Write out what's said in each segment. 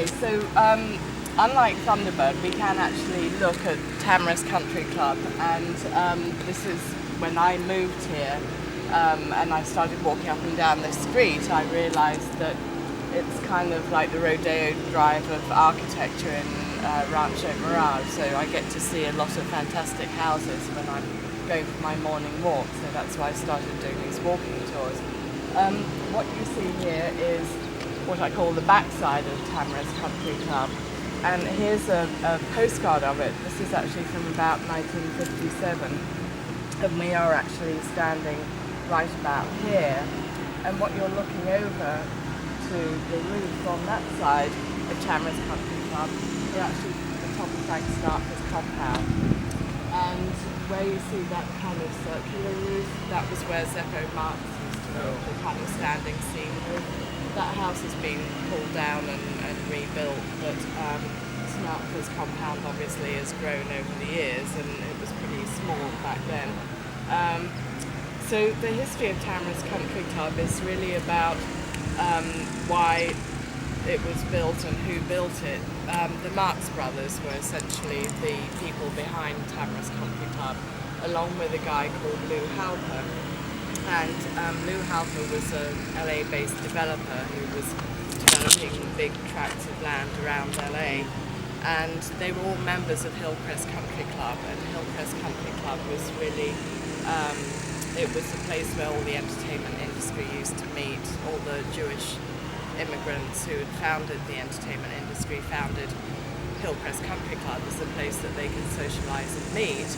Okay, so unlike Thunderbird, we can actually look at Tamarisk Country Club, and this is when I moved here and I started walking up and down this street. I realised that it's kind of like the Rodeo Drive of architecture in Rancho Mirage, so I get to see a lot of fantastic houses when I'm going for my morning walk, so that's why I started doing these walking tours. What you see here is what I call the backside of Tamarisk Country Club, and here's a postcard of it. This is actually from about 1957, and we are actually standing right about here, and what you're looking over to the roof on that side of Tamarisk Country Club, we're actually at the top of Frank Sinatra's compound, and where you see that kind of circular roof, that was where Zeppo Marx used to live, the kind of standing seam roof. That house has been pulled down and rebuilt, but Sinatra's compound obviously has grown over the years, and it was pretty small back then. So the history of Tamarisk Country Club is really about why it was built and who built it. The Marx brothers were essentially the people behind Tamarisk Country Club, along with a guy called Lou Halper. And Lou Halper was a LA-based developer who was developing big tracts of land around LA. And they were all members of Hillcrest Country Club, and Hillcrest Country Club was really it was a place where all the entertainment industry used to meet. All the Jewish immigrants who had founded the entertainment industry founded Hillcrest Country Club as a place that they could socialise and meet.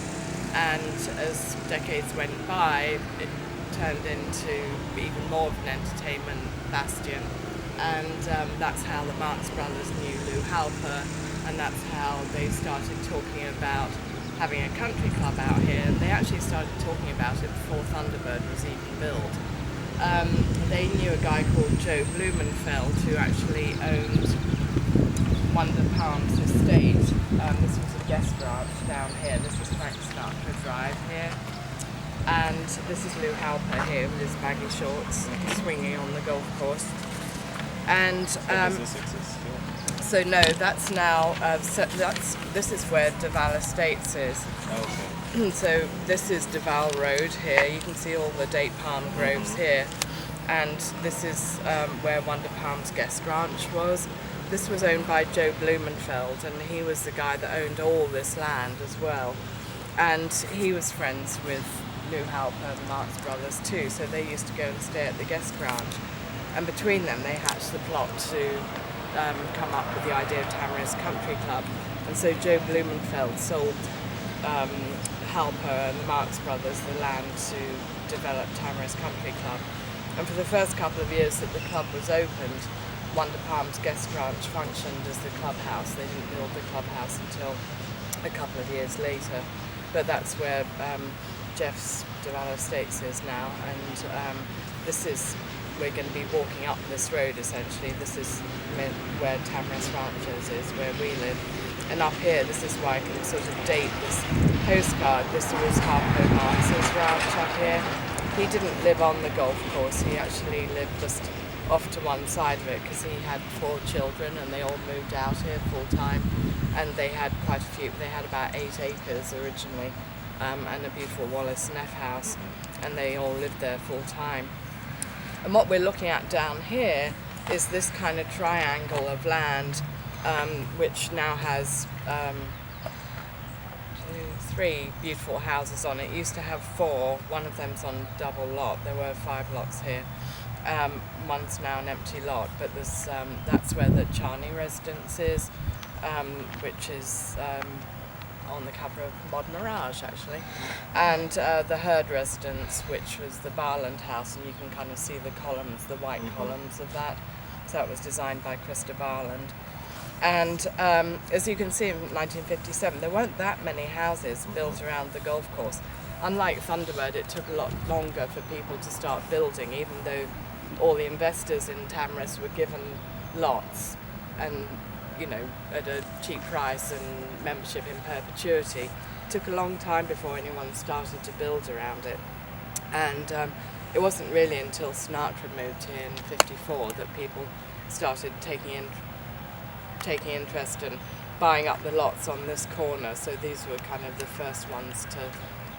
And as decades went by, it turned into even more of an entertainment bastion. And that's how the Marx brothers knew Lou Halper, and that's how they started talking about having a country club out here. They actually started talking about it before Thunderbird was even built. They knew a guy called Joe Blumenfeld who actually owned Wonder Palms Estate. This was a guest ranch down here. This is Frank Sinatra Drive here. And this is Lou Halper here with his baggy shorts, swinging on the golf course. And so no, that's now, this is where Duval Estates is. Okay. So this is Duval Road here. You can see all the date palm groves here. And this is where Wonder Palms Guest Ranch was. This was owned by Joe Blumenfeld, and he was the guy that owned all this land as well. And he was friends with Lou Halper, the Marx brothers too, so they used to go and stay at the guest ranch. And between them they hatched the plot to come up with the idea of Tamarisk Country Club. And so Joe Blumenfeld sold Halper and the Marx brothers the land to develop Tamarisk Country Club. And for the first couple of years that the club was opened, Wonder Palms Guest Ranch functioned as the clubhouse. They didn't build the clubhouse until a couple of years later. But that's where Jeff's Duval Estates is now, and this is, we're going to be walking up this road essentially. This is where Tamarisk Ranches is, where we live. And up here, this is why I can sort of date this postcard. This was Harpo Marx's ranch up here. He didn't live on the golf course, he actually lived just off to one side of it because he had 4 children and they all moved out here full time, and they had quite a few, they had about 8 acres originally, and a beautiful Wallace Neff house, and they all lived there full time. And what we're looking at down here is this kind of triangle of land, which now has 3 beautiful houses on it. It used to have 4, one of them's on double lot, there were 5 lots here. One's now an empty lot, but there's, that's where the Charney residence is, which is on the cover of Modern Mirage actually, and the Hurd residence, which was the Barland house, and you can kind of see the columns, the white columns of that. So that was designed by Krista Barland. And as you can see in 1957, there weren't that many houses built around the golf course. Unlike Thunderbird, it took a lot longer for people to start building, even though all the investors in Tamarisk were given lots and, you know, at a cheap price and membership in perpetuity. It took a long time before anyone started to build around it. And it wasn't really until Sinatra moved here in '54 that people started taking in taking interest in buying up the lots on this corner. So these were kind of the first ones to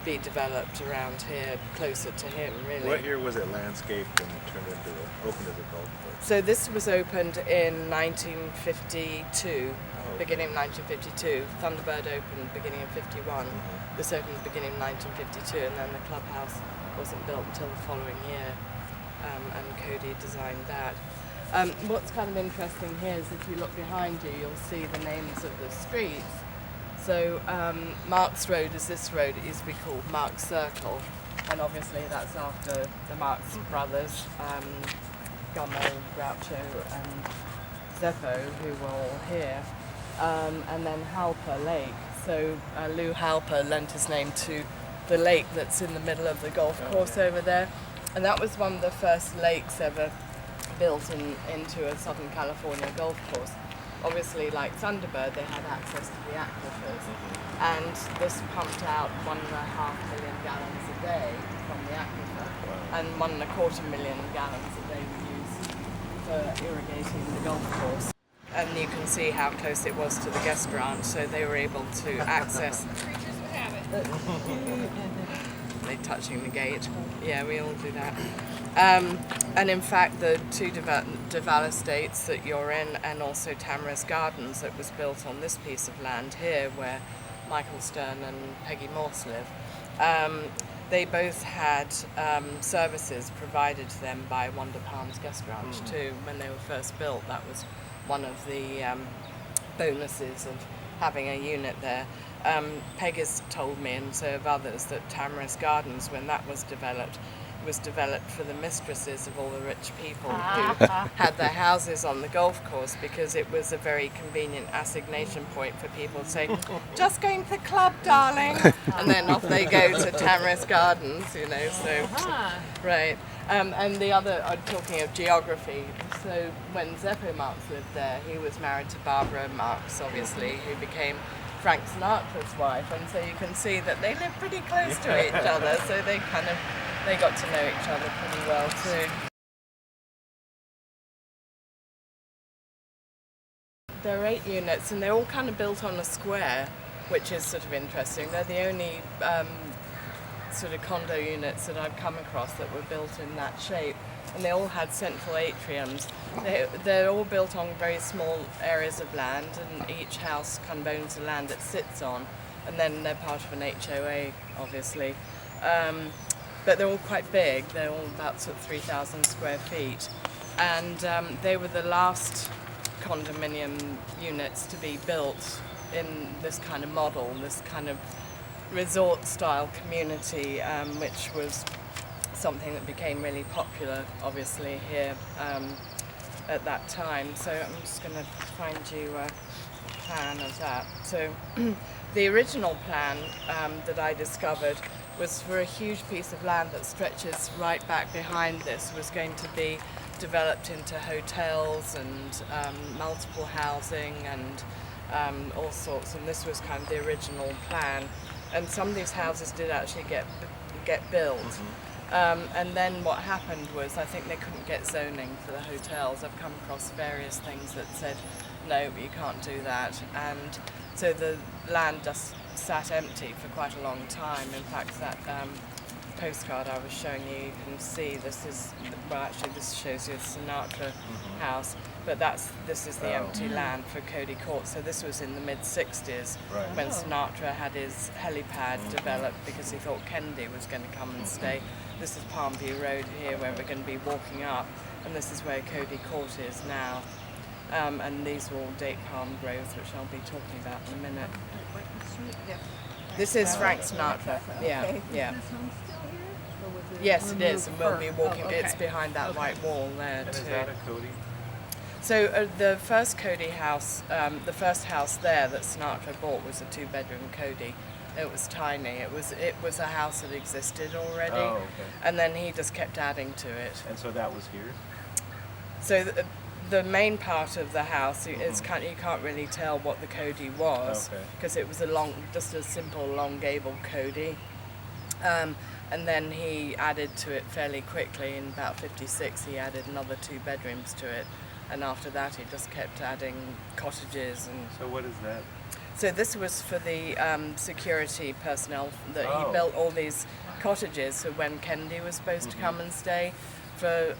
be developed around here, closer to him, really. What year was it landscaped and turned into opened as a golf course? So this was opened in 1952, beginning of 1952. Thunderbird opened beginning of 51. This opened beginning of 1952, and then the clubhouse wasn't built until the following year, and Cody designed that. What's kind of interesting here is if you look behind you, you'll see the names of the streets. So Marks Road is this road. It used to be called Marks Circle, and obviously that's after the Marx brothers, Gummo, Groucho and Zeppo, who were all here. And then Halper Lake. So Lou Halper lent his name to the lake that's in the middle of the golf course over there. And that was one of the first lakes ever built into a Southern California golf course. Obviously, like Thunderbird, they had access to the aquifers, and this pumped out 1.5 million gallons a day from the aquifer, and 1.25 million gallons a day were used for irrigating the golf course. And you can see how close it was to the guest ranch, so they were able to access. They're touching the gate. Yeah, we all do that. And in fact, the two Duval estates that you're in, and also Tamara's Gardens that was built on this piece of land here, where Michael Stern and Peggy Morse live, they both had services provided to them by Wonder Palms Guest Ranch too. When they were first built, that was one of the bonuses of having a unit there. Peg has told me, and so have others, that Tamara's Gardens, when that was developed for the mistresses of all the rich people who had their houses on the golf course, because it was a very convenient assignation point for people to say, just going to the club, darling, and then off they go to Tamara's Gardens, you know, so, right. And the other, I'm talking of geography, so when Zeppo Marx lived there, he was married to Barbara Marx, obviously, who became Frank Sinatra's wife, and so you can see that they live pretty close to each other, so they got to know each other pretty well too. There are 8 units, and they're all kind of built on a square, which is sort of interesting. They're the only sort of condo units that I've come across that were built in that shape, and they all had central atriums. They're all built on very small areas of land, and each house kind of owns the land it sits on, and then they're part of an HOA, obviously. But they're all quite big. They're all about sort of 3,000 square feet, and they were the last condominium units to be built in this kind of model, this kind of resort-style community, which was something that became really popular, obviously, here at that time. So I'm just going to find you a plan of that. So the original plan that I discovered was for a huge piece of land that stretches right back behind this, was going to be developed into hotels and multiple housing and all sorts, and this was kind of the original plan. And some of these houses did actually get built. And then what happened was, I think they couldn't get zoning for the hotels. I've come across various things that said, no, you can't do that. And so the land just sat empty for quite a long time. In fact, that postcard I was showing you, you can see this is, well, actually this shows you the Sinatra house, but this is the empty land for Cody Court. So this was in the mid-60s when Sinatra had his helipad developed, because he thought Kennedy was going to come and stay. This is Palmview Road here, where we're going to be walking up, and this is where Cody Court is now. And these are all date palm groves, which I'll be talking about in a minute. This is Frank Sinatra. Yeah, yeah. Yes, it is, and we'll be walking. It's behind that white wall there too. Is that a Cody? So the first Cody house, the first house there that Sinatra bought was a 2-bedroom Cody. It was tiny. It was a house that existed already, and then he just kept adding to it. And so that was here. So the main part of the house is you can't really tell what the Cody was, because it was just a simple long gable Cody. And then he added to it fairly quickly. In about '56, he added another 2 bedrooms to it, and after that he just kept adding cottages. And So what is that? so this was for the security personnel that he Oh. built all these cottages for when Kennedy was supposed to come and stay, for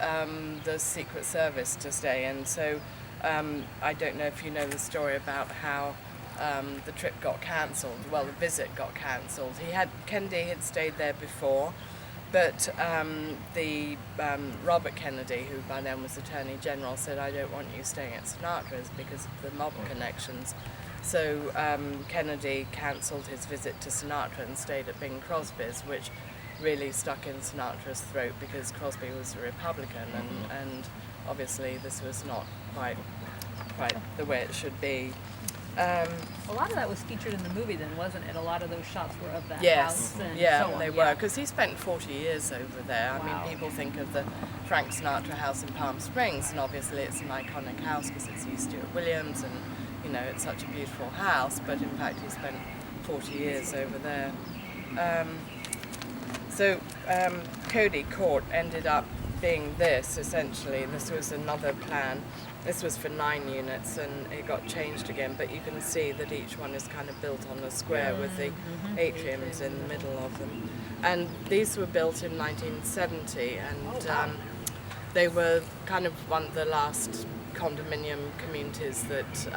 the Secret Service to stay. And so I don't know if you know the story about how the trip got cancelled. Well, the visit got cancelled. Kennedy had stayed there before, but the Robert Kennedy, who by then was Attorney General, said, "I don't want you staying at Sinatra's because of the mob connections." So Kennedy cancelled his visit to Sinatra and stayed at Bing Crosby's, which really stuck in Sinatra's throat because Crosby was a Republican, and obviously this was not quite the way it should be. A lot of that was featured in the movie then, wasn't it? A lot of those shots were of that Yes, house and yeah, so on. they were, because he spent 40 years over there. I Wow. mean, people think of the Frank Sinatra house in Palm Springs, and obviously it's an iconic house because it's E. Stewart Williams, and you know, it's such a beautiful house, but in fact he spent 40 years over there. So Cody Court ended up being this, essentially. This was another plan. This was for 9 units, and it got changed again, but you can see that each one is kind of built on a square with the atriums in the middle of them. And these were built in 1970, and they were kind of one of the last condominium communities that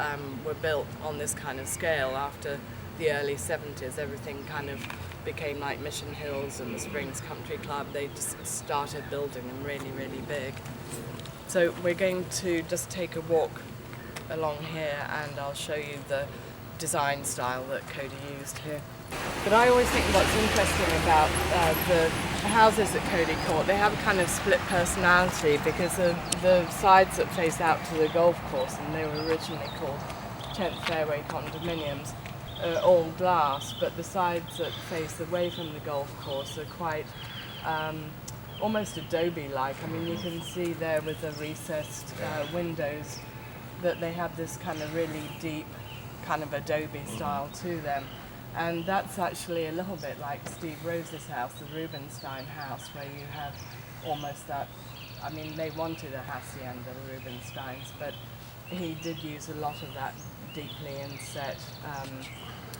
were built on this kind of scale. After the early 70s, everything kind of became like Mission Hills and the Springs Country Club. They just started building them really, really big. So we're going to just take a walk along here, and I'll show you the design style that Cody used here. But I always think what's interesting about the houses at Cody Court, they have a kind of split personality, because the sides that face out to the golf course, and they were originally called 10th Fairway condominiums, are all glass, but the sides that face away from the golf course are quite almost adobe-like. I mean, you can see there with the recessed windows that they have this kind of really deep kind of adobe style to them. And that's actually a little bit like Steve Rose's house, the Rubenstein house, where you have almost that, I mean, they wanted a hacienda, the Rubensteins, but he did use a lot of that deeply inset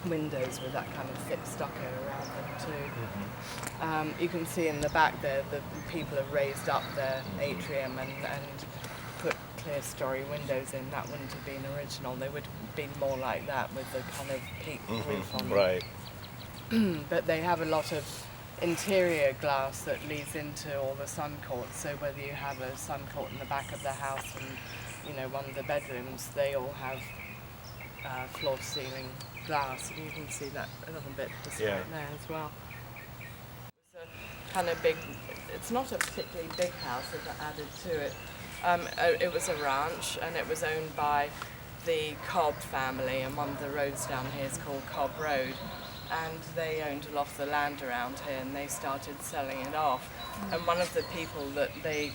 windows with that kind of thick stucco around them too. You can see in the back there the people have raised up their atrium and put clear story windows in. That wouldn't have been original. They would have been more like that with the kind of peak roof on them. Right. But they have a lot of interior glass that leads into all the sun courts. So whether you have a sun court in the back of the house and, you know, one of the bedrooms, they all have floor-to-ceiling glass, and you can see that a little bit just right there as well. It's a kind of big, it's not a particularly big house that added to it. It was a ranch, and it was owned by the Cobb family, and one of the roads down here is called Cobb Road, and they owned a lot of the land around here, and they started selling it off. And one of the people that they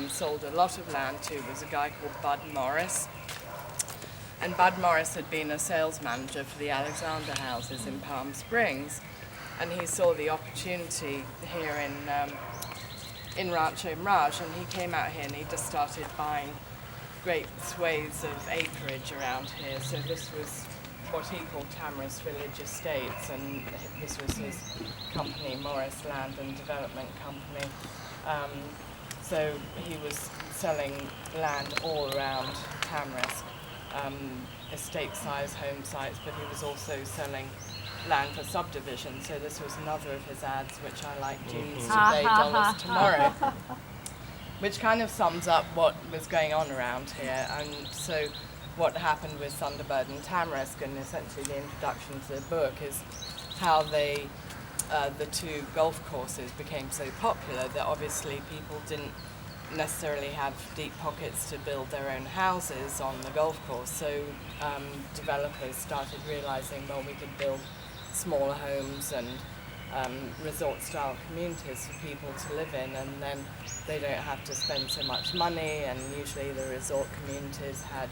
sold a lot of land to was a guy called Bud Morris. And Bud Morris had been a sales manager for the Alexander houses in Palm Springs, and he saw the opportunity here in Rancho Mirage, and he came out here and he just started buying great swathes of acreage around here. So this was what he called Tamarisk Village Estates, and this was his company, Morris Land and Development Company. So he was selling land all around Tamarisk. Estate-size home sites, but he was also selling land for subdivision. So this was another of his ads, which I like, Jeans today, dollars tomorrow, which kind of sums up what was going on around here. And so what happened with Thunderbird and Tamarisk, and essentially the introduction to the book, is how they, the two golf courses became so popular that obviously people didn't necessarily have deep pockets to build their own houses on the golf course. So developers started realizing, well, we could build smaller homes and resort-style communities for people to live in, and then they don't have to spend so much money. And usually the resort communities had,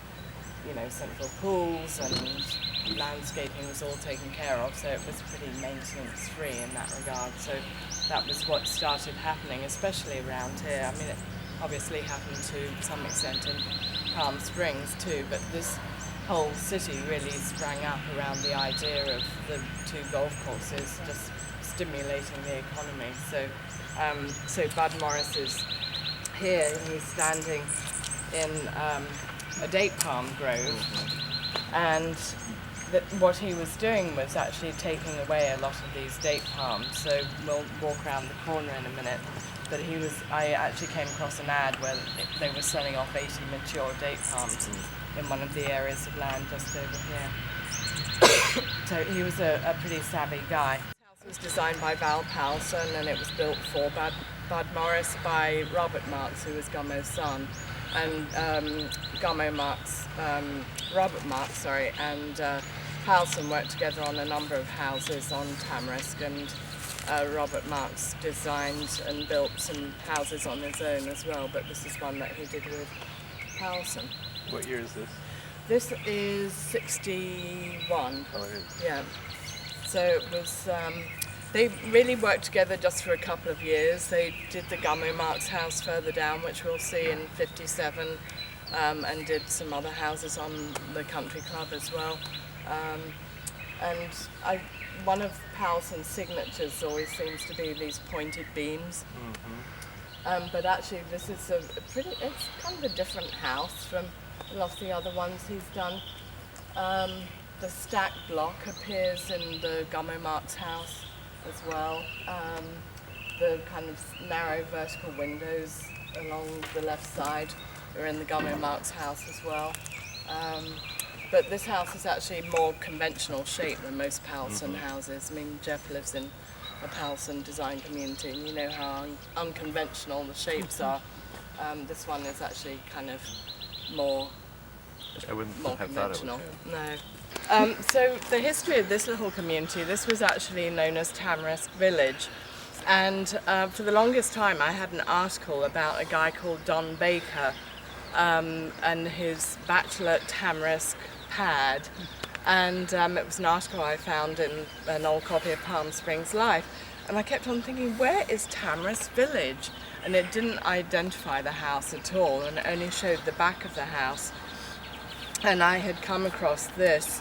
you know, central pools, and landscaping was all taken care of, so it was pretty maintenance-free in that regard. So that was what started happening, especially around here. I mean, it obviously happened to some extent in Palm Springs too, but this whole city really sprang up around the idea of the two golf courses just stimulating the economy. So Bud Morris is here, and he's standing in a date palm grove, and what he was doing was actually taking away a lot of these date palms. So we'll walk around the corner in a minute, but I actually came across an ad where they were selling off 80 mature date palms in one of the areas of land just over here. So he was a pretty savvy guy. This house was designed by Val Powelson, and it was built for Bud Morris by Robert Marks, who was Gummo's son. And Robert Marks, and Powelson worked together on a number of houses on Tamarisk, and Robert Marks designed and built some houses on his own as well, but this is one that he did with Powelson. What year is this? This is 61. Oh, it is. Yeah. So it was, they really worked together just for a couple of years. They did the Gummo Marks house further down, which we'll see in 57, and did some other houses on the country club as well. One of Powelson's signatures always seems to be these pointed beams. But actually this is it's kind of a different house from a lot of the other ones he's done. The stack block appears in the Gummo Marks house as well. The kind of narrow vertical windows along the left side are in the Gummo Marks house as well. But this house is actually more conventional shape than most Powelson houses. I mean, Jeff lives in a Powelson design community, and you know how unconventional the shapes are. This one is actually kind of more I wouldn't more have thought it conventional. was. No. So the history of this little community, this was actually known as Tamarisk Village. And for the longest time I had an article about a guy called Don Baker and his bachelor Tamarisk pad. And it was an article I found in an old copy of Palm Springs Life. And I kept on thinking, where is Tamarisk Village? And it didn't identify the house at all, and it only showed the back of the house. And I had come across this,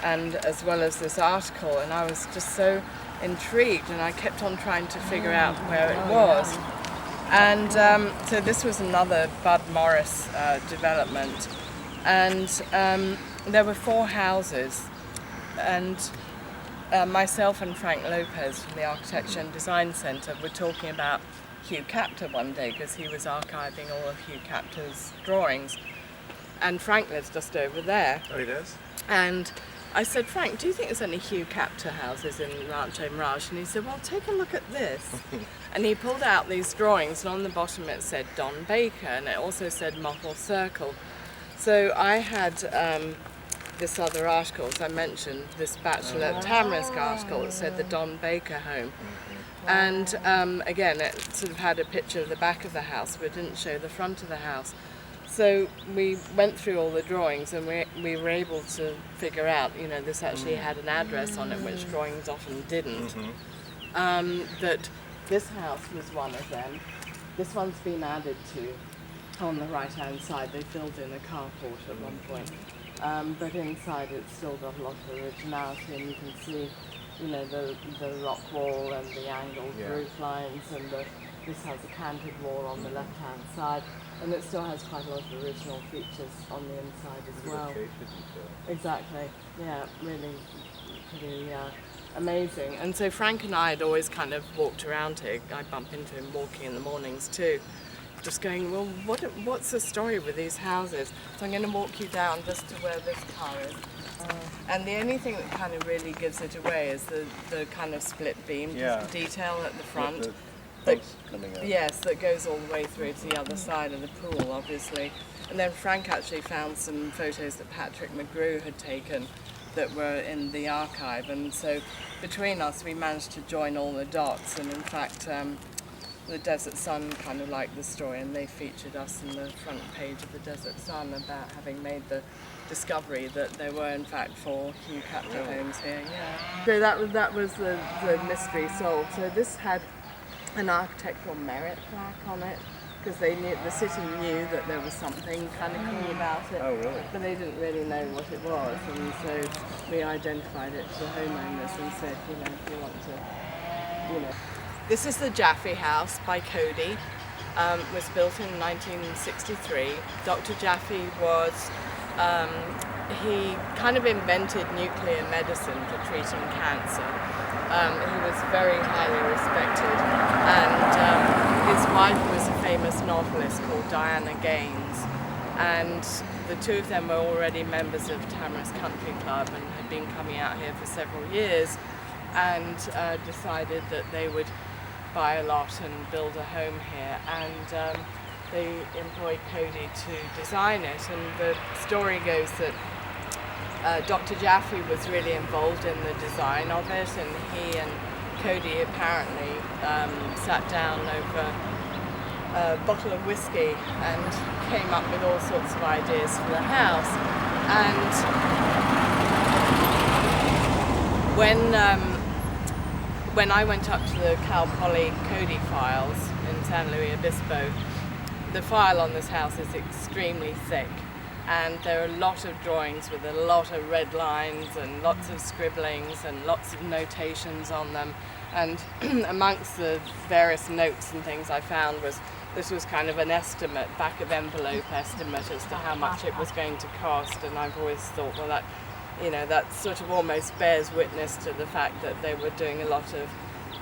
and as well as this article, and I was just so intrigued, and I kept on trying to figure out where it was. And so this was another Bud Morris development, and there were 4 houses, and myself and Frank Lopez from the Architecture and Design Centre were talking about Hugh Capter one day, because he was archiving all of Hugh Capter's drawings. And Frank lives just over there. Oh, he does? And I said, Frank, do you think there's any Hugh Capter houses in Rancho Mirage? And he said, well, take a look at this. And he pulled out these drawings, and on the bottom it said Don Baker, and it also said Mottle Circle. So I had this other article, as I mentioned, this Bachelor Tamarisk article that said the Don Baker home. And again, it sort of had a picture of the back of the house, but it didn't show the front of the house. So we went through all the drawings, and we were able to figure out, you know, this actually had an address on it, which drawings often didn't. That this house was one of them. This one's been added to on the right-hand side. They filled in a carport at one point. But inside it's still got a lot of originality, and you can see, you know, the rock wall and the angled roof lines, and this has a canted wall on the left-hand side. And it still has quite a lot of original features on the inside as well. Exactly, yeah, really pretty amazing. And so Frank and I had always kind of walked around here. I bump into him walking in the mornings too, just going, well, what's the story with these houses? So I'm going to walk you down just to where this car is. And the only thing that kind of really gives it away is the kind of split beam detail at the front. Yes, that goes all the way through to the other side of the pool, obviously. And then Frank actually found some photos that Patrick McGrew had taken that were in the archive, and so between us we managed to join all the dots. And in fact, the Desert Sun kind of liked the story, and they featured us in the front page of the Desert Sun about having made the discovery that there were in fact 4 Hugh Capter homes here. Yeah. So that was the mystery solved. So this had an architectural merit plaque on it, because the city knew that there was something kind of cool about it. Oh, really? But they didn't really know what it was, and so we identified it to the homeowners and said, if you want to, This is the Jaffe House by Cody. Was built in 1963. Dr. Jaffe was, he kind of invented nuclear medicine for treating cancer. He was very highly respected, and his wife was a famous novelist called Diana Gaines, and the two of them were already members of Tamara's Country Club and had been coming out here for several years, and decided that they would buy a lot and build a home here, and they employed Cody to design it. And the story goes that Dr. Jaffe was really involved in the design of it, and he and Cody apparently sat down over a bottle of whiskey and came up with all sorts of ideas for the house. And when I went up to the Cal Poly Cody files in San Luis Obispo, the file on this house is extremely thick, and there are a lot of drawings with a lot of red lines and lots of scribblings and lots of notations on them. And amongst the various notes and things I found this was kind of an estimate, back of envelope estimate as to how much it was going to cost. And I've always thought, well, that sort of almost bears witness to the fact that they were doing a lot of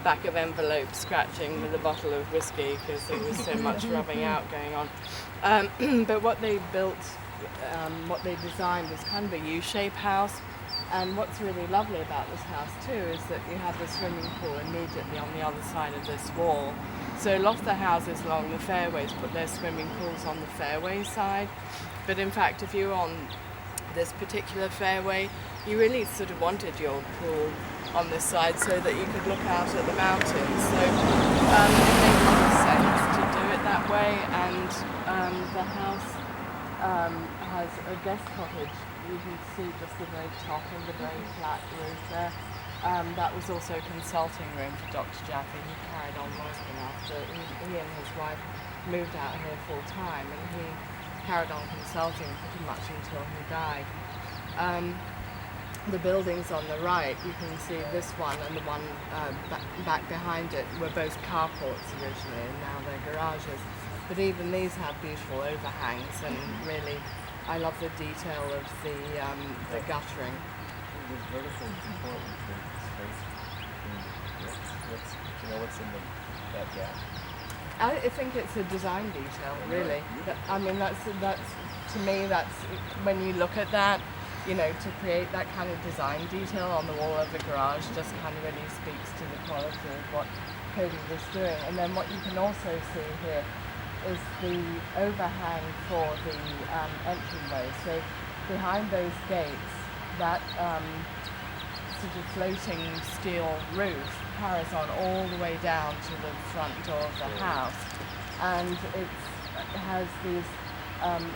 back of envelope scratching with a bottle of whiskey because there was so much rubbing out going on. But what they built, what they designed was kind of a U-shaped house. And what's really lovely about this house too is that you have the swimming pool immediately on the other side of this wall. So a lot of the houses along the fairways put their swimming pools on the fairway side. But in fact, if you're on this particular fairway, you really sort of wanted your pool on this side so that you could look out at the mountains. So it made a lot of sense to do it that way. And the house has a guest cottage. You can see just the very top and the very flat roof there. That was also a consulting room for Dr. Jaffe. He carried on working after he and his wife moved out here full time, and he carried on consulting pretty much until he died. The buildings on the right, you can see this one and the one back behind it were both carports originally, and now they're garages. But even these have beautiful overhangs, and really I love the detail of the guttering. The vertical is important for space. What's in that gap? I think it's a design detail, really. I mean, that's to me, that's when you look at that, to create that kind of design detail on the wall of the garage just kind of really speaks to the quality of what Cody was doing. And then what you can also see here is the overhang for the entryway. So behind those gates, that sort of floating steel roof carries on all the way down to the front door of the house, and it has these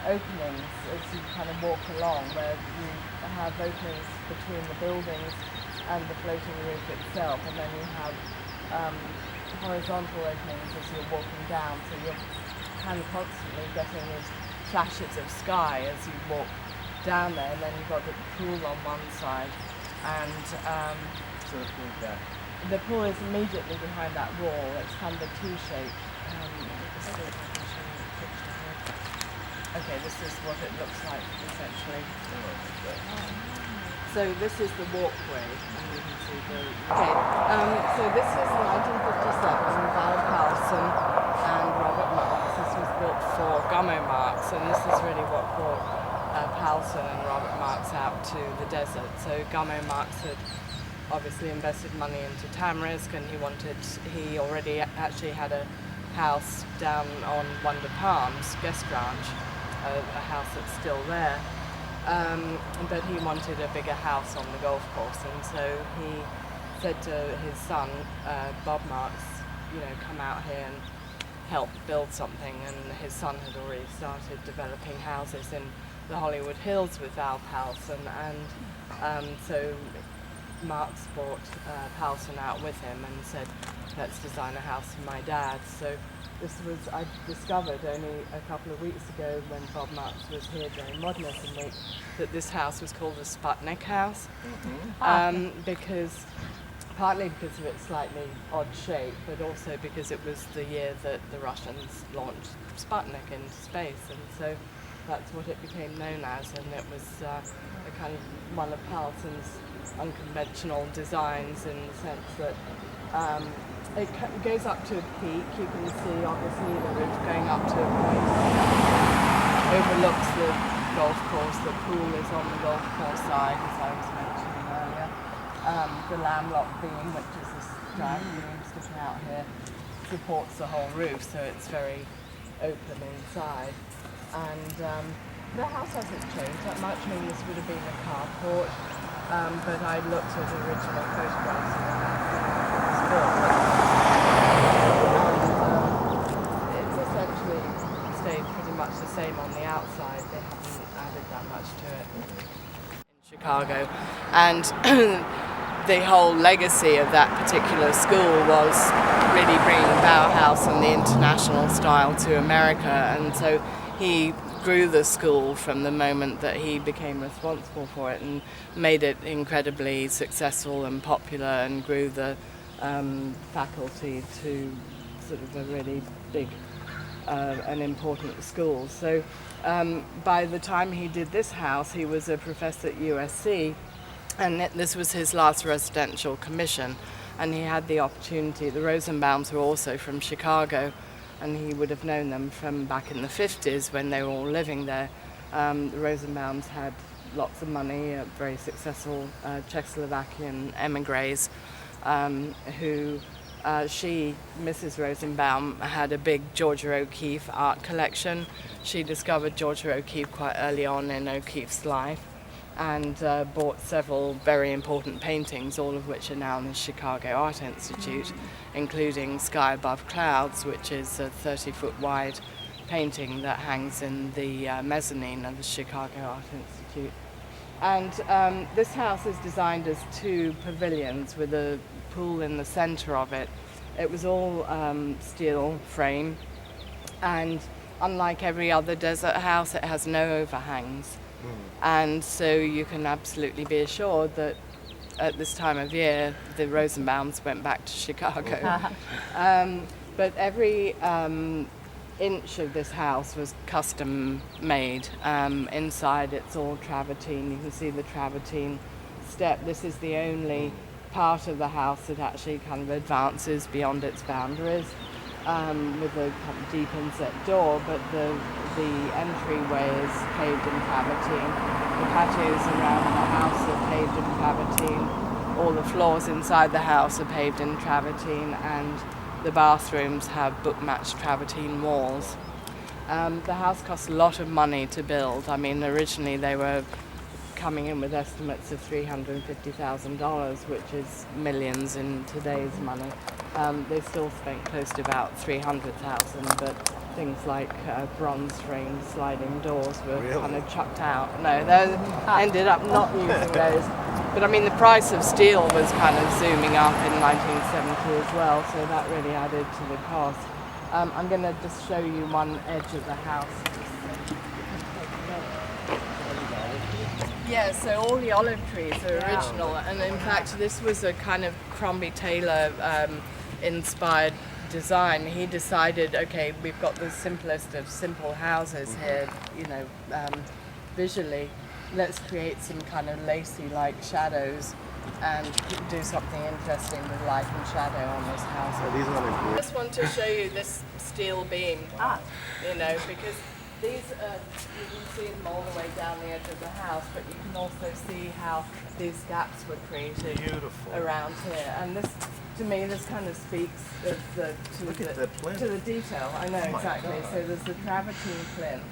openings as you kind of walk along, where you have openings between the buildings and the floating roof itself, and then you have horizontal openings as you're walking down, so you're kind of constantly getting these flashes of sky as you walk down there. And then you've got the pool on one side, and So the pool back. the pool is immediately behind that wall. It's kind of a T-shape. Let's see if I can show you a picture here. Okay, this is what it looks like essentially. So this is the walkway, and you can see the. Okay, so this is 1957 Val Carlson and Robert Marks. This was built for Gummo Marks, and this is really what brought Palson and Robert Marks out to the desert. So Gummo Marks had obviously invested money into Tamarisk, and he already actually had a house down on Wonder Palms, Guest Ranch, a house that's still there. But he wanted a bigger house on the golf course, and so he said to his son, Bob Marks, come out here and help build something. And his son had already started developing houses in the Hollywood Hills with Val Palson, and so Mark's brought Palton out with him and said, let's design a house for my dad. So this was, I discovered only a couple of weeks ago when Bob Marks was here during Modernism Week, that this house was called the Sputnik House. Partly because of its slightly odd shape, but also because it was the year that the Russians launched Sputnik into space, and so that's what it became known as, and it was a kind of one of Palton's unconventional designs in the sense that it goes up to a peak. You can see obviously the roof going up to a point that overlooks the golf course. The pool is on the golf course side, as I was mentioning earlier. The landlocked beam, which is this giant beam sticking out here, supports the whole roof, so it's very open inside. And the house hasn't changed that much. I mean, this would have been a carport, but I looked at original photographs of the house when it was built. And it's essentially stayed pretty much the same on the outside. They haven't added that much to it in Chicago. And the whole legacy of that particular school was really bringing Bauhaus and the international style to America, and so he grew the school from the moment that he became responsible for it and made it incredibly successful and popular, and grew the faculty to sort of a really big and important school. So by the time he did this house, he was a professor at USC, and this was his last residential commission, and he had the opportunity. The Rosenbaums were also from Chicago, and he would have known them from back in the 50s when they were all living there. The Rosenbaums had lots of money, very successful Czechoslovakian emigres who Mrs. Rosenbaum, had a big Georgia O'Keeffe art collection. She discovered Georgia O'Keeffe quite early on in O'Keeffe's life, and bought several very important paintings, all of which are now in the Chicago Art Institute, including Sky Above Clouds, which is a 30-foot wide painting that hangs in the mezzanine of the Chicago Art Institute. And this house is designed as two pavilions with a pool in the center of it. It was all steel frame, and unlike every other desert house, it has no overhangs. And so you can absolutely be assured that at this time of year, the Rosenbaums went back to Chicago. But every inch of this house was custom made. Inside, it's all travertine. You can see the travertine step. This is the only part of the house that actually kind of advances beyond its boundaries, with a kind of deep inset door, but the entryway is paved in travertine. The patios around the house are paved in travertine. All the floors inside the house are paved in travertine, and the bathrooms have book-matched travertine walls. The house cost a lot of money to build. I mean, originally they were coming in with estimates of $350,000, which is millions in today's money. They still spent close to about $300,000, but things like bronze framed sliding doors were kind of chucked out. No, they ended up not using those. But I mean, the price of steel was kind of zooming up in 1970 as well, so that really added to the cost. I'm going to just show you one edge of the house. Yeah, so all the olive trees are original, and in fact this was a kind of Crombie Taylor inspired design. He decided, okay, we've got the simplest of simple houses here, you know, visually. Let's create some kind of lacy-like shadows and do something interesting with light and shadow on this house. I just want to show you this steel beam, you know, because these you can see them all the way down the edge of the house, but you can also see how these gaps were created around here. And this, to me, this kind of speaks of to the detail. I know, exactly. So there's the travertine plinth,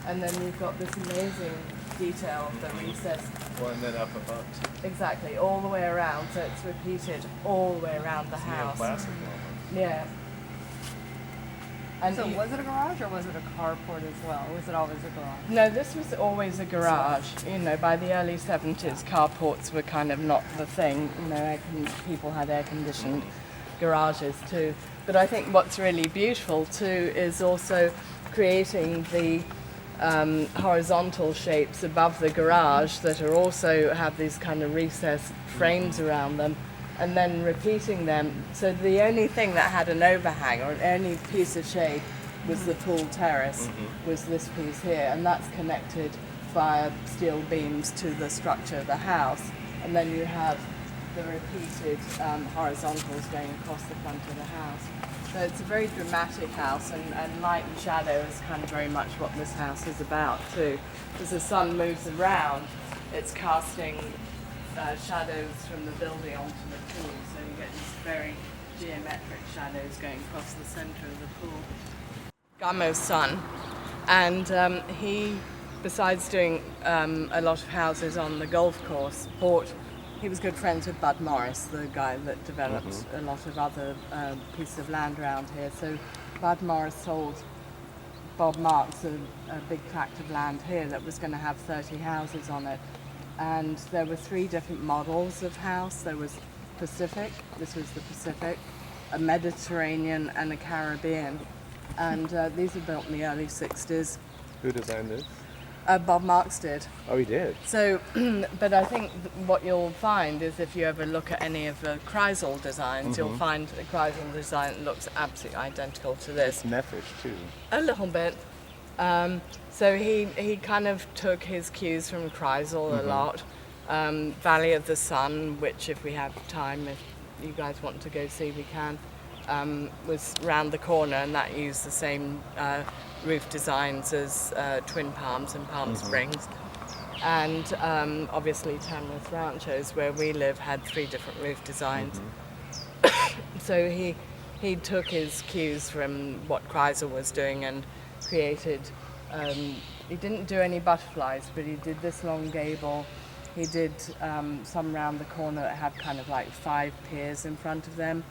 and then you've got this amazing detail of the recessed. Well, and then up above. Exactly, all the way around. So it's repeated all the way around the house. Classic Yeah. And So was it a garage or was it a carport as well? Or was it always a garage? no, this was always a garage. You know, by the early 70s, carports were kind of not the thing. You know, people had air-conditioned garages too. But I think what's really beautiful too is also creating the horizontal shapes above the garage that are also have these kind of recessed frames around them, and then repeating them. So the only thing that had an overhang or any piece of shade was the pool terrace, was this piece here, and that's connected via steel beams to the structure of the house. And then you have the repeated horizontals going across the front of the house. So it's a very dramatic house, and light and shadow is kind of very much what this house is about too. As the sun moves around, it's casting shadows from the building onto the pool, so you get these very geometric shadows going across the centre of the pool. Gummo's son, and he, besides doing a lot of houses on the golf course, he was good friends with Bud Morris, the guy that developed a lot of other pieces of land around here. So Bud Morris sold Bob Marks a big tract of land here that was going to have 30 houses on it. And there were 3 different models of house. There was Pacific, this was the Pacific, a Mediterranean and a Caribbean. And these were built in the early 60s. Who designed this? Bob Marks did. Oh, he did. So, but I think what you'll find is if you ever look at any of the Kreisel designs, you'll find a Kreisel design that looks absolutely identical to this. It's Neffish too. A little bit. So he kind of took his cues from Kreisel a lot. Valley of the Sun, which if we have time, if you guys want to go see, we can, was round the corner, and that used the same roof designs as Twin Palms and Palm Springs. And obviously Tamworth Ranchos, where we live, had 3 different roof designs. So he took his cues from what Kreisel was doing and created, he didn't do any butterflies, but he did this long gable. He did some round the corner that had kind of like 5 piers in front of them.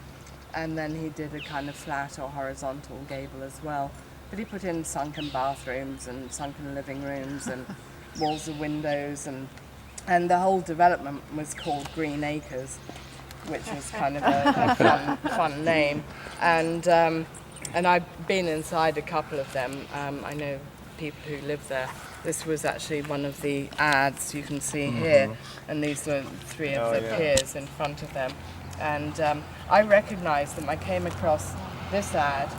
And then he did a kind of flat or horizontal gable as well. But he put in sunken bathrooms and sunken living rooms and walls of windows, and the whole development was called Green Acres, which was kind of a fun name. And I've been inside a couple of them. I know people who live there. This was actually one of the ads you can see here, and these were 3 of the piers in front of them. And I recognized them. I came across this ad.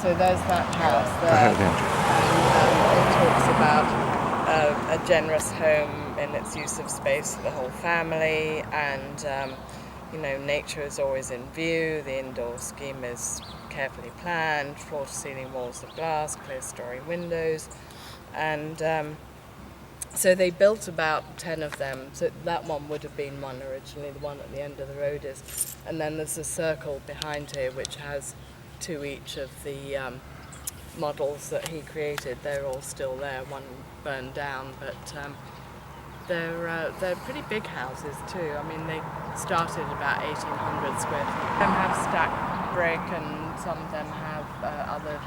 So there's that house there. And it talks about a generous home in its use of space for the whole family, and you know, nature is always in view. The indoor scheme is carefully planned, floor-to-ceiling walls of glass, clear-story windows, and so they built about 10 of them. So that one would have been one originally, the one at the end of the road is. And then there's a circle behind here which has 2 each of the models that he created. They're all still there, one burned down, but they're pretty big houses too. I mean, they started about 1,800 square feet. Some of them have stacked brick and some of them have other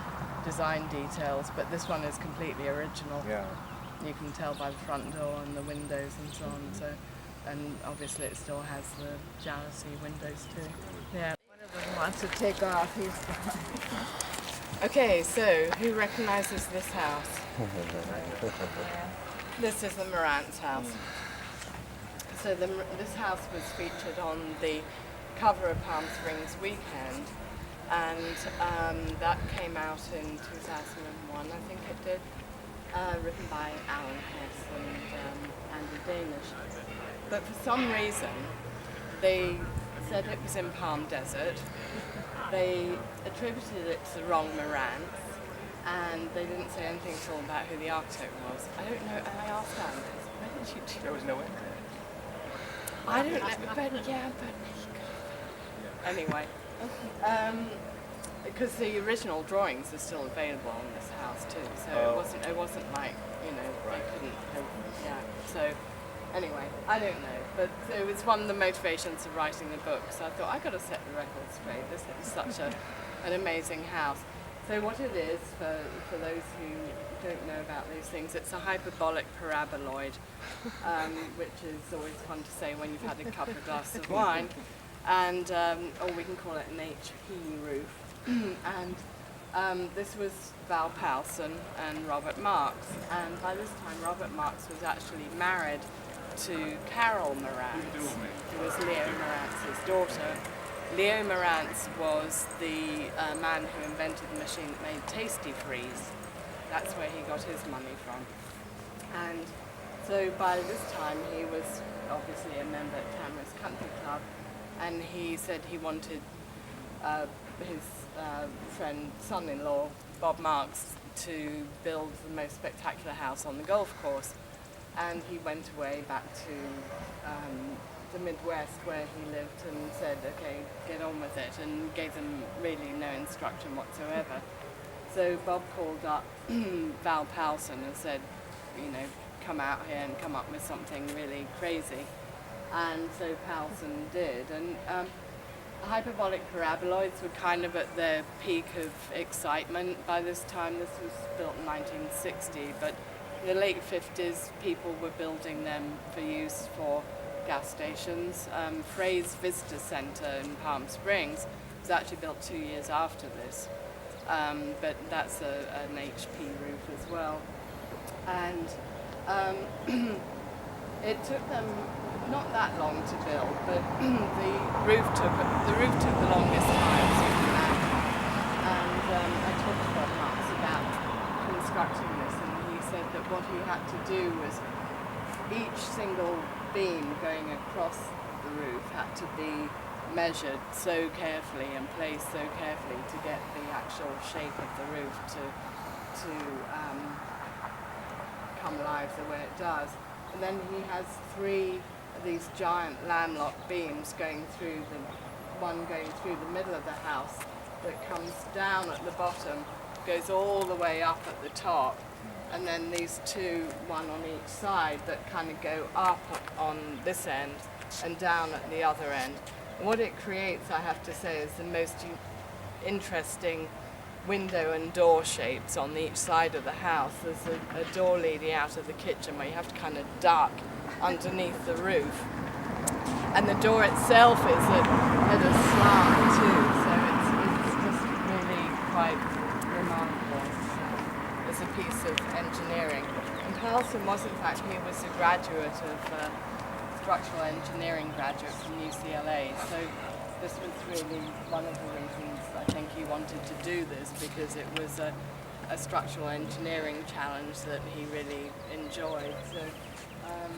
design details, but this one is completely original. Yeah. You can tell by the front door and the windows and so on. So, and obviously it still has the jalousie windows too. Yeah. One of them wants to take off. Okay, so who recognizes this house? This is the Morant's house. So this house was featured on the cover of Palm Springs Weekend, and that came out in 2001, I think it did. Written by Alan Hess and Andy Danish. But for some reason, they said it was in Palm Desert. They attributed it to the wrong Morantz, and they didn't say anything at all about who the architect was. I don't know, and I asked Alan, where did you do? There was no internet. I don't know, but yeah, but anyway. Because the original drawings are still available on this house too, so it wasn't like, you know, they couldn't yeah. So anyway, I don't know, but so it was one of the motivations of writing the book. So I thought I got to set the record straight. This is such an amazing house. So what it is, for those who don't know about these things, it's a hyperbolic paraboloid, which is always fun to say when you've had a couple of glasses of wine, and or we can call it an HP roof. And this was Val Powson and Robert Marks, and by this time Robert Marks was actually married to Carol Mirage, who was Leo Marantz's daughter. Leo Marantz was the man who invented the machine that made Tasty Freeze. That's where he got his money from. And so by this time he was obviously a member at Tamara's Country Club, and he said he wanted his friend, son-in-law, Bob Marks, to build the most spectacular house on the golf course. And he went away back to the Midwest where he lived and said, okay, get on with it, and gave them really no instruction whatsoever. So Bob called up Val Powson and said, you know, come out here and come up with something really crazy. And so Powson did. And hyperbolic paraboloids were kind of at their peak of excitement by this time. This was built in 1960, but in the late 50s, people were building them for use for gas stations. Frey's Visitor Center in Palm Springs was actually built 2 years after this, but that's an HP roof as well. And it took them not that long to build, but the roof took the longest time. And I talked to Bob Marks about constructing this, and he said that what he had to do was each single beam going across the roof had to be measured so carefully and placed so carefully to get the actual shape of the roof to come alive the way it does. And then he has three of these giant landlocked beams going through one going through the middle of the house that comes down at the bottom, goes all the way up at the top, and then these two, one on each side, that kind of go up on this end and down at the other end. And what it creates, I have to say, is the most interesting window and door shapes on each side of the house. There's a door leading out of the kitchen where you have to kind of duck underneath the roof. And the door itself is at a slant too, so it's just really quite remarkable as a piece of engineering. And Powson was, in fact, he was a graduate of structural engineering graduate from UCLA, so this was really one of the reasons I think he wanted to do this, because it was a structural engineering challenge that he really enjoyed. So I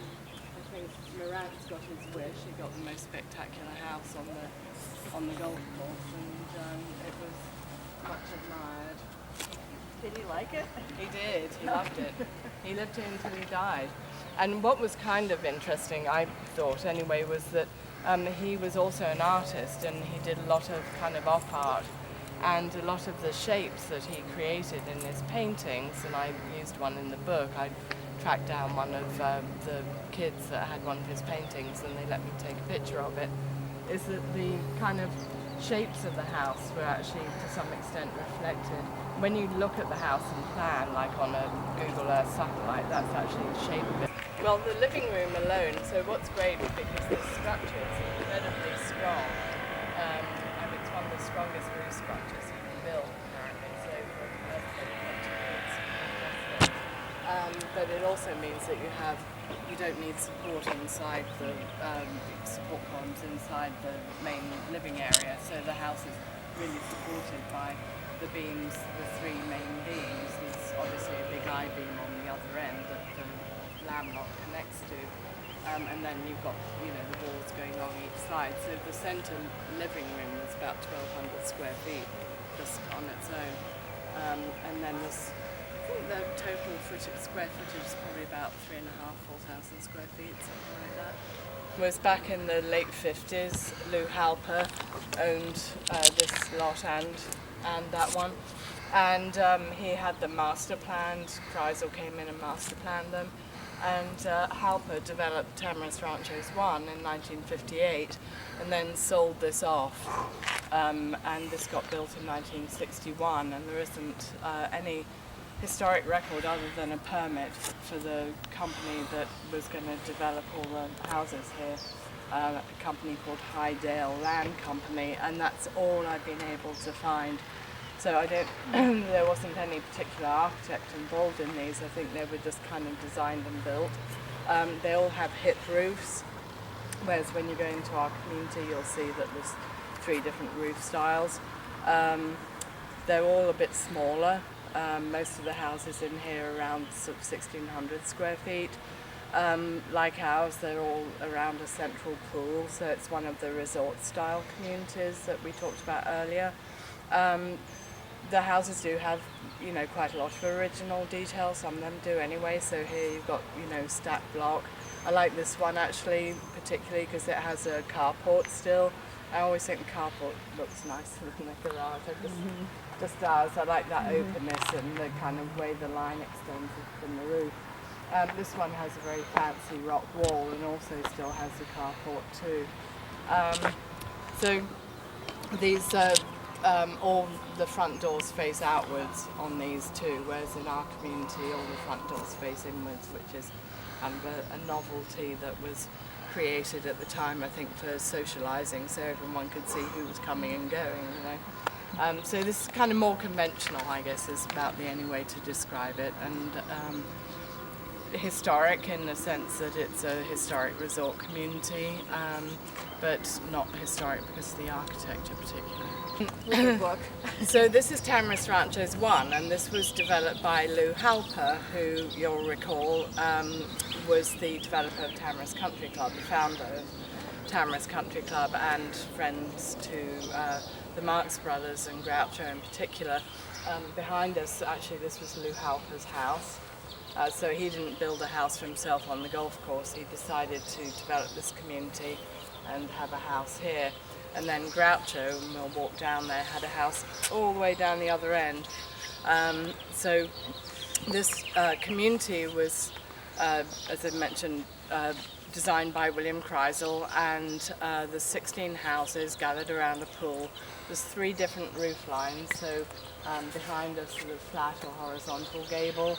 think Morant's got his wish. He got the most spectacular house on the golf course, and it was much admired. Did he like it? He did. He loved it. He lived here until he died. And what was kind of interesting, I thought anyway, was that he was also an artist, and he did a lot of kind of op art, and a lot of the shapes that he created in his paintings, and I used one in the book. I tracked down one of the kids that had one of his paintings, and they let me take a picture of it, is that the kind of shapes of the house were actually to some extent reflected. When you look at the house and plan, like on a Google Earth satellite, that's actually the shape of it. Well, the living room alone, so what's great is because the structure is incredibly strong. And it's one of the strongest roof structures you can build, apparently, so for an earthquake it's fantastic. But it also means that you don't need support inside the support columns inside the main living area, so the house is really supported by the beams, the three main beams. There's obviously a big I-beam on the other end that the landlock connects to, and then you've got the walls going along each side. So the centre living room is about 1,200 square feet just on its own, and then there's, I think the total square footage is probably about 3,500-4,000 square feet, something like that. It was back in the late 50s. Lou Halper owned this lot and that one, and he had them master planned. Kreisel came in and master planned them, And Halper developed Tamarisk Ranchos 1 in 1958 and then sold this off. And this got built in 1961, and there isn't any historic record other than a permit for the company that was going to develop all the houses here, a company called Highdale Land Company, and that's all I've been able to find. So I don't, there wasn't any particular architect involved in these. I think they were just kind of designed and built. They all have hip roofs, whereas when you go into our community you'll see that there's 3 different roof styles. They're all a bit smaller. Most of the houses in here are around sort of 1,600 square feet. Like ours, they're all around a central pool, so it's one of the resort style communities that we talked about earlier. The houses do have, you know, quite a lot of original detail. Some of them do anyway. So here you've got, you know, stacked block. I like this one actually, particularly because it has a carport still. I always think the carport looks nicer than the garage. It just does. I like that openness and the kind of way the line extends from the roof. This one has a very fancy rock wall and also still has the carport too. So these all the front doors face outwards on these too, whereas in our community all the front doors face inwards, which is kind of a novelty that was created at the time, I think, for socialising, so everyone could see who was coming and going, you know. So this is kind of more conventional, I guess, is about the only way to describe it, and historic in the sense that it's a historic resort community, but not historic because of the architecture particularly. Book. So this is Tamarisk Ranchos 1, and this was developed by Lou Halper, who you'll recall was the developer of Tamarisk Country Club, the founder of Tamarisk Country Club, and friends to the Marx Brothers and Groucho in particular. Behind us, actually, this was Lou Halper's house. So he didn't build a house for himself on the golf course. He decided to develop this community and have a house here. And then Groucho, and we'll walk down there, had a house all the way down the other end. So this community was, as I mentioned, designed by William Kreisel, and the 16 houses gathered around a pool. There's 3 different roof lines, so behind us the flat or horizontal gable,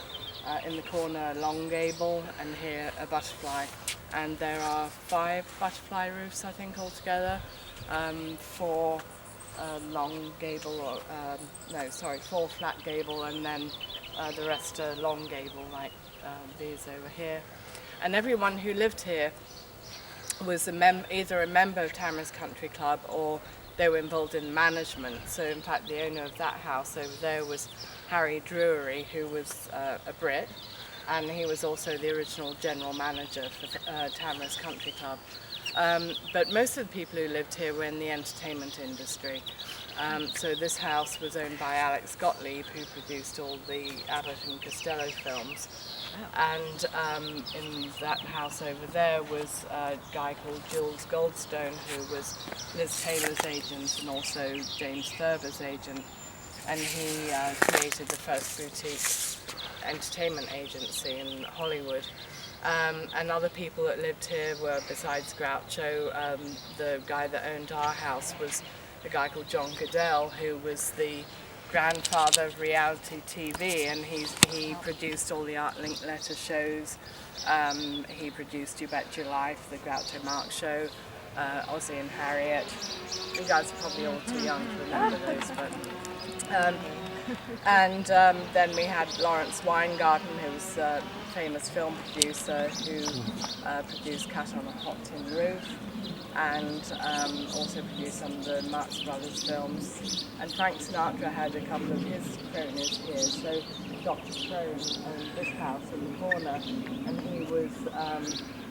in the corner a long gable, and here a butterfly. And there are 5 butterfly roofs, I think, altogether. 4 long gable, or 4 flat gable, and then the rest are long gable, like these over here. And everyone who lived here was either a member of Tamarisk Country Club or they were involved in management. So in fact the owner of that house over there was Harry Drury, who was a Brit, and he was also the original general manager for Tamarisk Country Club. But most of the people who lived here were in the entertainment industry. So this house was owned by Alex Gottlieb, who produced all the Abbott and Costello films. And in that house over there was a guy called Jules Goldstone, who was Liz Taylor's agent and also James Thurber's agent. And he created the first boutique entertainment agency in Hollywood. And other people that lived here were, besides Groucho, the guy that owned our house was a guy called John Goodell, who was the grandfather of reality TV, and he produced all the Art Linkletter shows. He produced You Bet Your Life, the Groucho Marx show, Ozzie and Harriet. You guys are probably all too young to remember those, but... and then we had Lawrence Weingarten, who was a famous film producer who produced Cat on a Hot Tin Roof, and also produced some of the Marx Brothers films. And Frank Sinatra had a couple of his cronies here. So Dr. Crone owned this house in the corner, and he was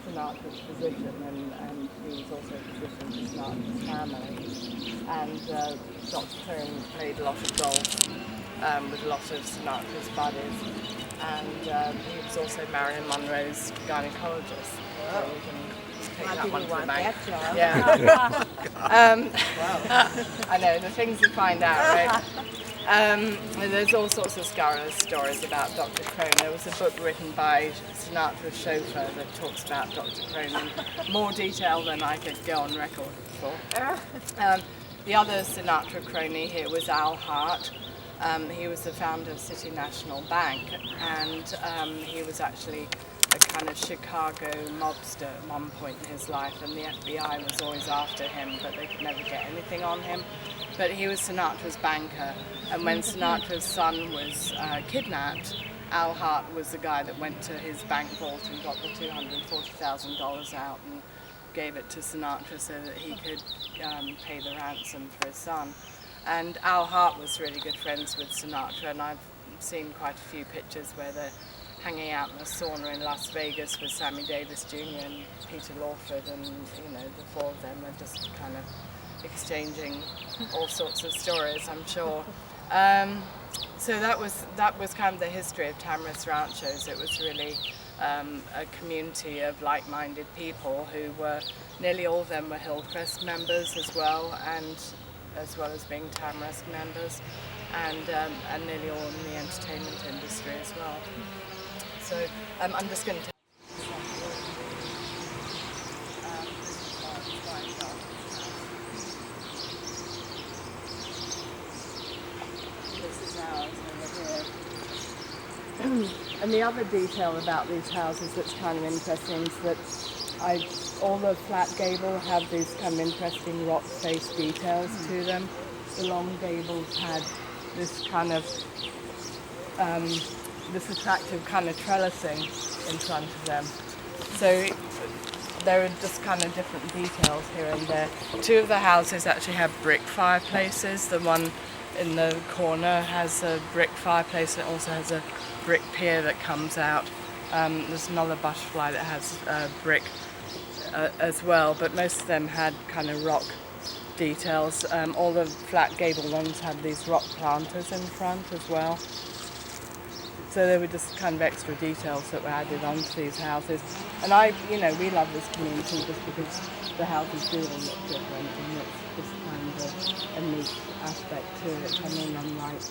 Sinatra's physician, and he was also a physician for Sinatra's family. And Dr. Crone played a lot of golf with a lot of Sinatra's buddies, and he was also Marilyn Monroe's gynecologist. So we can take that one to the bank. Yeah. I know, the things you find out, right? There's all sorts of scurrilous stories about Dr. Crone. There was a book written by Sinatra's chauffeur that talks about Dr. Crone in more detail than I could go on record for. The other Sinatra crony here was Al Hart. He was the founder of City National Bank, and he was actually a kind of Chicago mobster at one point in his life, and the FBI was always after him, but they could never get anything on him. But he was Sinatra's banker, and when Sinatra's son was kidnapped, Al Hart was the guy that went to his bank vault and got the $240,000 out and gave it to Sinatra so that he could pay the ransom for his son. And Al Hart was really good friends with Sinatra, and I've seen quite a few pictures where they're hanging out in a sauna in Las Vegas with Sammy Davis Jr. and Peter Lawford, and the four of them are just kind of exchanging all sorts of stories, I'm sure. So that was kind of the history of Tamarisk Ranchos. It was really a community of like-minded people who were, nearly all of them were Hillcrest members as well, and as well as being Tamarisk members, and nearly all in the entertainment industry as well. So I'm just going to And the other detail about these houses that's kind of interesting is that all the flat gable have these kind of interesting rock face details to them. The long gables had this kind of this attractive kind of trellising in front of them. So there are just kind of different details here and there. Two of the houses actually have brick fireplaces. The one in the corner has a brick fireplace. It also has a brick pier that comes out. There's another butterfly that has brick as well, but most of them had kind of rock details. All the flat gable ones had these rock planters in front as well. So there were just kind of extra details that were added onto these houses. And we love this community just because the houses do all look different, and it's just kind of a neat aspect to it. I mean, unlike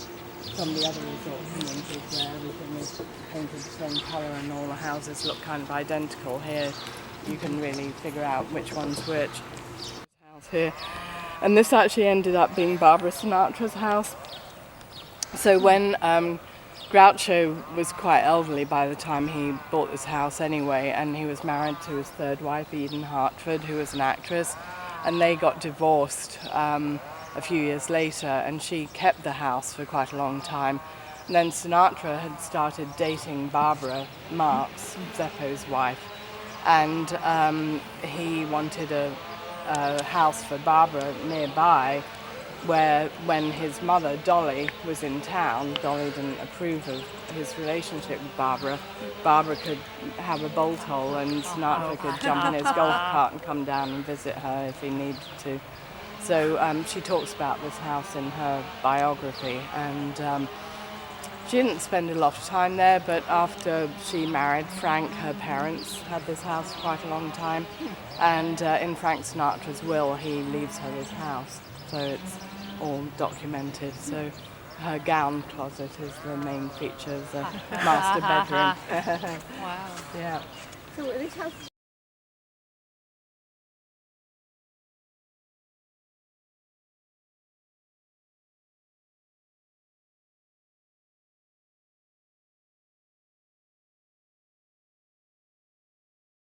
some of the other resort communities where everything is painted the same colour and all the houses look kind of identical, here you can really figure out which one's which. This house here. And this actually ended up being Barbara Sinatra's house. So when Groucho was quite elderly by the time he bought this house anyway, and he was married to his third wife, Eden Hartford, who was an actress, and they got divorced a few years later, and she kept the house for quite a long time. And then Sinatra had started dating Barbara Marx, Zeppo's wife, and he wanted a house for Barbara nearby, where when his mother, Dolly, was in town, Dolly didn't approve of his relationship with Barbara. Barbara could have a bolt hole and Sinatra could jump in his golf cart and come down and visit her if he needed to. So she talks about this house in her biography, and she didn't spend a lot of time there, but after she married Frank, her parents had this house for quite a long time, and in Frank Sinatra's will he leaves her this house, so it's all documented. So her gown closet is the main feature of the master bedroom. Wow. Yeah. So these houses